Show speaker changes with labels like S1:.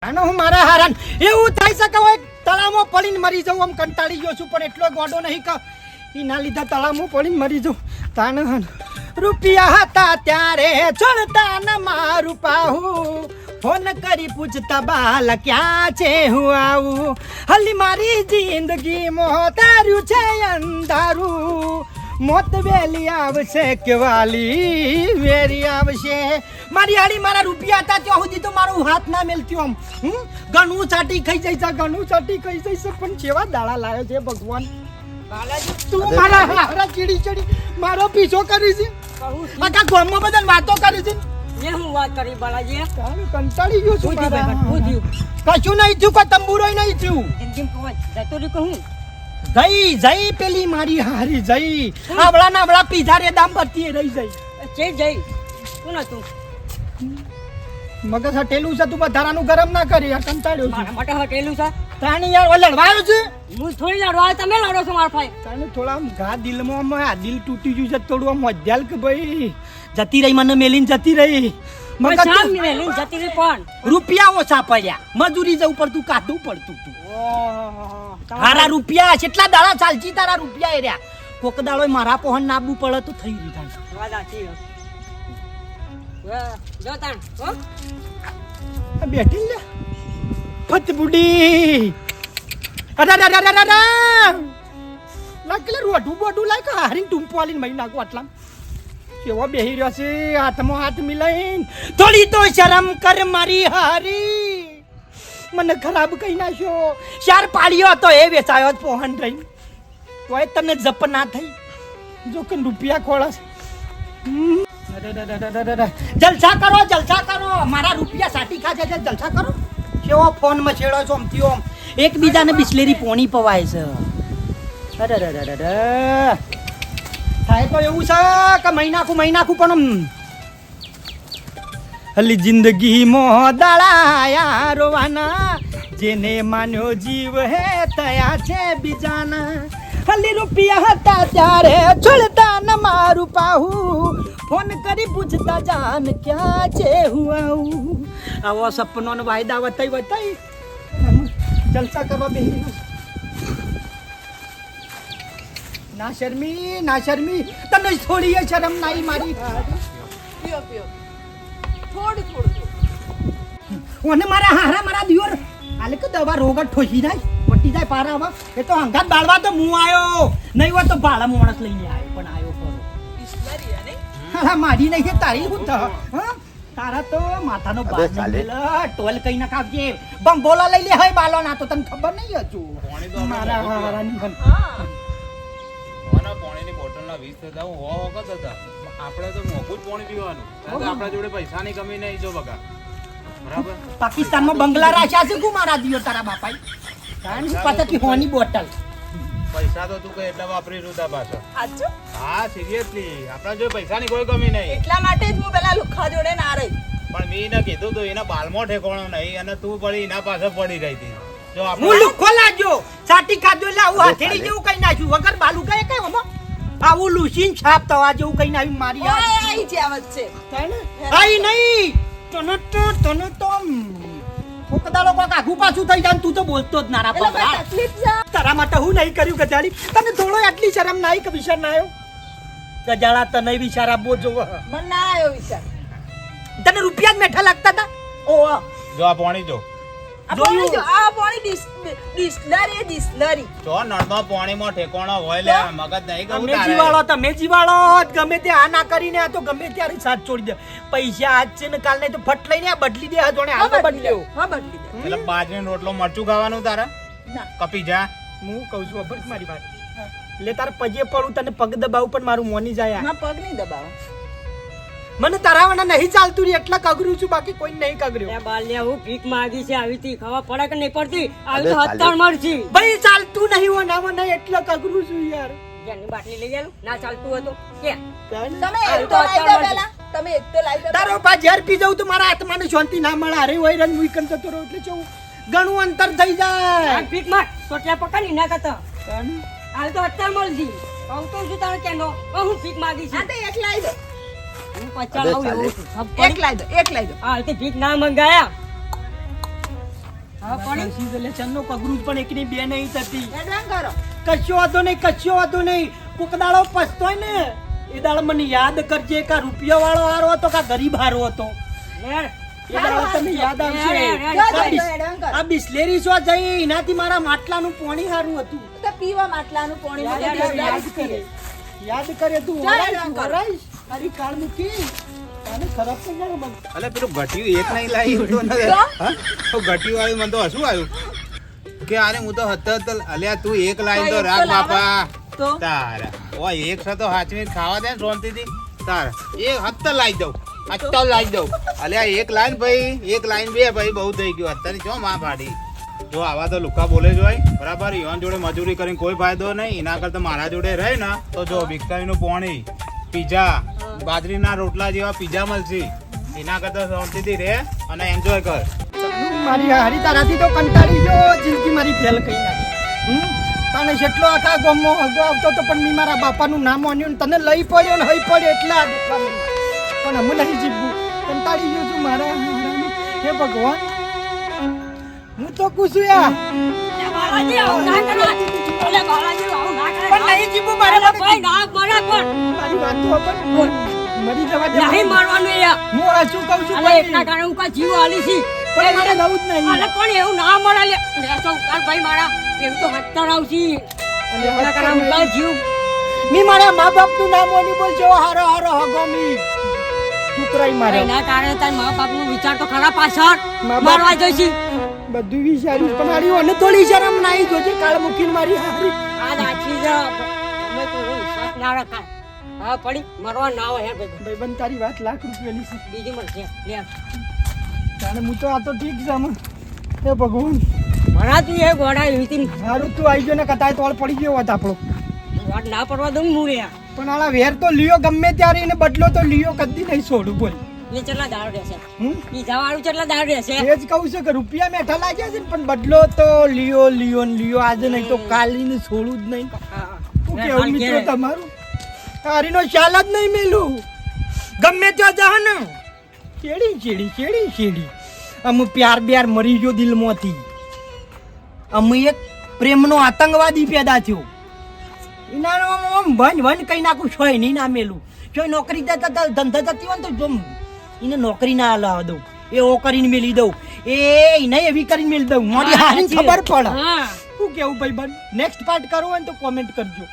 S1: આનો હું મારા હારાન એવું થઈ શકે હોય તળાવમાં પડીને મરી જાઉં આમ કંટાળી ગયો છું પણ એટલો ગોડો નહીં કે એના લીધે તળાવમાં પડીને મરી જાઉં તાને રૂપિયા હતા ત્યારે ચડતા ન મારું પાહું ફોન કરી પૂછતા બાલ ક્યાં છે હું આવું હલી મારી જિંદગીમાં તાર્યું છે અંધારું મોત વેલી આવશે કે વાલી વેરી આવશે મારી હાડી મારા રૂપિયા હતા ત્યાં સુધી તો મારો હાથ ના મેલત્યો આમ ઘણું ચાટી ખાઈ જાય છે ઘણું ચાટી ખાઈ જાય છે પણ કેવા દાડા લાવ્યો છે ભગવાન તું મારા હારા ચીડી ચડી મારો પીછો કરી છે આખા ગામમાં બધા વાતો કરી છે
S2: એ હું વાત કરી બાલાજી
S1: કંટાળી ગયો છું
S2: કશું
S1: નહીં થયું કોઈ તંબુરોય નહીં થયું
S2: એમ કહું જતો રહ્યું કહું
S1: જઈ પેલી મારી હારી જઈ આવડા પીધા રે દામ બત્તી રહી જઈ
S2: છે જઈ કોણ હતું
S1: મગજ હટેલું છે તું વધારાનું ગરમ ના કરી આ કંટાળ્યો
S2: મારા માટે હટેલું છે
S1: તાણી યાર લડવાયો છે
S2: હું થોડી લડવા તમે લડો છો મારા ભાઈ
S1: તાણી થોડા આમ ઘા દિલમાં આ દિલ તૂટી ગયું છે થોડું આમ મધ્યાલ કે ભાઈ જતી રહી મને મેલીને જતી રહી મગજ
S2: જતી રહી પણ
S1: રૂપિયા ઓછા પડ્યા મજૂરી જવું પડતું કાઢવું પડતું તું તારા રૂપિયા કેટલા દાડા ચાલજી તારા રૂપિયા એ રહ્યા કોક દાડો મારા પોહન નાબવું પડે તો થઈ રહ્યું બેઠી લે ફત બુડી રોઢું બોઢું લાય હારીને ટૂંપો આલીને મહી નાખું આટલા કેવો બેહી રહ્યો છે હાથમાં હાથ મિલાઈને થોડી તો શરમ કર મારી હારી મને ખરાબ કહી નાખ્યો ચાર પાડ્યો હતો એ વેચાયો પોહન રહી તોય તને જપ ના થઈ જો કે રૂપિયા ખોળસ જલસા કરો મારા રૂપિયા સાટી ખાજે છે જલસા કરો કેવો ફોન માં છેડો છો આમથી આમ એકબીજાને બિસ્લેરી પોણી પવાય છે અરે થાય તો એવું છે કે મહિનાખું પણ હલી જિંદગી મોહ દાળાયા રોવાના જેને માન્યો જીવ હે તયા છે બીજાના હલી રૂપિયા હતા ત્યારે છોડતા ન મારું પાહું ફોન કરી પૂછતા જાન ક્યાં છે હું આવું આવો સપનો ને વાયદા વતાઈ જલસા કરવા બેહી ના શર્મી તને થોડી એ શરમ નાઈ મારી
S3: પીઓ થોડું
S1: ઓને મારા દિયોર આલે કે દવા રોગ ઠોસી જાય પટી જાય પારામાં એ તો હંગાત બાળવા તો હું આયો નહીં હોય તો ભાડા માણસ લઈને આવ્યો પણ આયો ખરો
S3: ઈશ્વરી અને
S1: હા મારી નહીં તારી હું હ તારા તો માથાનો બાદ ટોલ કઈ ના કાપજે બંબોલા લઈ લે હય બાલો ના તો તને ખબર નહીં હજુ મારા હારાની બન
S4: પાણીની બોટલના 20 હતા હું વખત હતા આપણે તો મોંઘું જ પાણી પીવાનું આપણા જોડે પૈસાની કમી નહીં જો બકા બરાબર
S1: પાકિસ્તાનમાં બંગલા રાખ્યા છે કુ મારા દિયો તારા બાપાઈ કારણ પાછળથી હોની બોટલ
S4: પૈસા તો તું કઈ એટલા વાપરી રૂતા પાછા
S3: સાચું
S4: હા સિરિયસલી આપણા જોડે પૈસાની કોઈ કમી નહીં
S3: એટલા માટે જ હું પેલા લુખા જોડે ના રહી
S4: પણ મેં એને કીધું તો એના બાલમાં ઠેકોણો નહીં અને તું પડી એના પાસે પડી રહી હતી જો
S1: હું લુખો લાગ્યો ચાટી ખાધો એટલે આવું હથેળી જેવું કઈ નાખ્યું વગર બાલુ કઈ કઈ ઓમો આવું લુસીન છાપ તવા જેવું કઈ નાખ્યું મારી
S3: આઈ જે આવત છે
S1: આઈ નહીં તને તો ફોકદાલો કોક આઘું પાછું થઈ જાય તું તો બોલતો જ નારા
S3: એટલે
S1: પકડા
S3: કોઈ તકલીફ છે
S1: તારા માટે હું નહીં કર્યું ગજાડી તને થોડો આટલી શરમ નાઈ કે વિચાર ના આવ્યો ગજાડા તને વિચાર આપવો જોવો
S3: મને ના આવ્યો વિચાર
S1: તને રૂપિયા જ મેઠા લાગતા હતા ઓ
S4: જો આ પાણી જો
S3: આ પાણી ડિસ્લરી
S4: જો નળમાં પાણીમાં ઠેકોણો હોય લે મગજ નહીં કહું
S1: તમે જીવાળો ગમે તે આ ના કરીને આ તો ગમે ત્યારે સાથ છોડી દે પૈસા આજ છે ને કાલ નહીં તો ફટ લઈને આ બદલી દે આ જોણે આ બદલ્યો
S3: હા બદલી દે
S4: એટલે બાજરીનો રોટલો મરચું ખાવાનું તારે
S3: ના
S4: કપી જા
S1: હું કહું છું ખબર મારી વાત એટલે તાર પગે પડું તને પગ દબાવું પણ મારું મોની જાય
S3: ના પગ નહીં દબાવો
S1: મને તારાવાના નહીં ચાલતું રે એટલા કગરું છું બાકી કોઈ નહીં કગર્યું
S2: એ બાલ્યા હું ભીખ માંગી છે આવી તી ખબર પડે કે નહીં પડતી આવી તો હત્તર મરજી
S1: ભાઈ ચાલતું નહીં હોનામાં નહીં એટલા કગરું છું યાર
S2: જેની બાટલી લઈ જાલું ના ચાલતું હતું કે
S3: તમે એક તો લાવી દો પેલા તમે એક તો લાવી દો
S1: તારો પા ઝેર પી જાઉં તો મારા આત્માને શાંતિ ના મળે અરે હોય રન વીકન જતો રહો એટલે કેવું ઘણું અંતર થઈ જાય
S2: ભીખ માંગ સોટિયા પકડી ના કરતા હાલ તો હત્તર મરજી કહું તો શું તારે કેનો હું ભીખ માંગી છે
S3: હા તો એક લાવી દો
S2: હું પચાસ લાવું એવું છું
S3: એક લાવી દો
S2: હાલ તો ભીખ ના મંગાયા હા પડી
S1: હસી તો લે ચન્નો પગરું જ પણ એકની બે નહીં થતી
S3: એડવાન્સ કરો.
S1: કશો વાંધો નહીં કશો વાંધો નહીં કોક દાડો પછતોય ને એ દાડો મને યાદ કરજે કા રૂપિયા વાળો હારો હતો કા ગરીબ હારો હતો
S2: હેડ
S1: એ દાડો તને યાદ આવશે
S3: જો
S1: આ
S3: જો
S1: બિસ-
S3: એડવાન્સ કરો.
S1: આ બિસ્લેરી શું જઈ એનાથી મારા માટલાનું પાણી હારું હતું
S3: તો પીવા માટલાનું પાણી
S1: યાદ
S3: મૂકી
S1: કરે,
S3: દીધું.
S1: યાદ કરે યાદ કરે તું
S3: ચાલ,
S1: વરાઈશ,
S3: ચાલ, કર.
S1: વરાઈશ. તારી કાળ મૂકી તાને ખરાબ થઈ જાય મને.
S4: અલે પેલું ઘટ્યું એક નહીં લાવી તો ન હા તો ઘટ્યું આવ્યું મને તો હસું આવ્યું કે અરે હું તો હતો અલ્યા તું એક લાઈન તો
S3: એક
S4: રાખ
S3: તો લાવો.
S4: બાપા
S3: તો
S4: તારા ઓ એક છે તો હાચવી ખાવા દે ને શાંતિથી તારા એક હત્તર લાવી દઉં અત્તર લાવી દઉં અલ્યા એક લાઈન ભાઈ એક લાઈન બે ભાઈ બહુ થઈ ગયું અત્યારે જો માં ફાડી જો આવા તો લુકા બોલે જ હોય બરાબર ઈવન જોડે મજૂરી કરીને કોઈ ફાયદો નહીં એના કરતા મારા જોડે રહે ને તો જો ભિક્ષાઈનું પોણી પીઝા બાજરીના રોટલા જેવા પીઝા મળશે એના કરતા શાંતિથી રહે અને એન્જોય કર
S1: મારી હારી તારાથી તો કંટાળી ગયો જિંદગી મારી ફેલ કરી નાખી તને જેટલો આખા ગામમાં હગો આવતો તો પણ મેં મારા બાપાનું નામ માન્યું ને તને લઈ પડ્યો ને હઈ પડ્યો એટલા દેખવા મળ્યા. પણ હું નહીં જીવવું કંટાળી ગયો છું મારા હારાનું. હે ભગવાન હું તો કુશું યા
S2: બાલાજી આવું ના કરો અલે બાલાજી આવું ના કરે
S1: પણ નહીં જીવવું મારે
S2: અરે ભાઈ ના મરે પણ
S1: મારી વાત તો પણ મરી જવા દે
S2: નહીં મારવાનું યાર
S1: હું આ શું કહું છું
S2: અલે
S1: ભાઈ?
S2: એકના કારણે હું કા જીવ આલી છી
S1: પણ મારે લવું જ નહીં
S2: અલે પણ એવું ના મળે લે તો કાલ ભાઈ મારા એમ તો હત્તર આવશી એકના કારણે હું કા જીવ
S1: મી મારા મા બાપનું નામ ઓની બોલજો હારો હારો હગો મી ટુકરાઈ મારે
S2: એના કારણે તાર મા બાપનો વિચાર તો ખરા પાછળ
S1: મા બાપ-
S2: મારવા જોઈશી
S1: બધું વિચાર્યું પણ આરી ઓને થોડી શરમ નાઈ જોજે કાળ મૂકીને મારી હારી
S2: આ નાચી જ અમે તો વિશ્વાસ ના રખાય હા પડી મરવા ના હોય હે ભાઈ
S1: ભાઈબંધ તારી વાત લાખ રૂપિયાની છે
S2: બીજી મળશે લે
S1: તાણે હું તો આ તો ઠીક છે આમાં. હે ભગવાન
S2: મરા તું એ ગોડા એવી તી
S1: હારું તું આવી ગયો ને કતાય તોળ પડી ગયો હોત આપણો
S2: વાત ના પડવા દઉં હું રે
S1: પણ આલા વેર તો લિયો ગમે ત્યારે એને બદલો તો લિયો કદી નહીં છોડું બોલ
S2: એ કેટલા દાળ રહેશે
S1: હું
S2: પીઝા વાળું કેટલા દાળ રહેશે
S1: એ જ કહું છું કે રૂપિયા મેઠા લાગ્યા છે ને પણ બદલો તો લિયો લિયો ને લિયો આજે નહીં તો કાલીને છોડું જ નહીં શું કેવું મિત્રો તમારું તારીનો ચાલ જ નહીં મેલું ગમે ત્યાં જા ને ચેડી ચેડી ચેડી ચેડી અમુ પ્યાર બ્યાર મરી ગયો દિલમાંથી અમુ એક પ્રેમનો આતંકવાદી પેદા થયો એના આમ વન વન કઈ નાખું છોય નહીં ના મેલું જો નોકરી ધંધા જતી હોય ને તો જો એને નોકરી ના લાવવા દઉં એવો કરીને મેલી દઉં એને એવી કરીને મેલી દઉં મારી હારી ખબર પડે
S2: હા
S1: શું કેવું ભાઈ બન નેક્સ્ટ પાર્ટ કરવો હોય ને તો કોમેન્ટ કરજો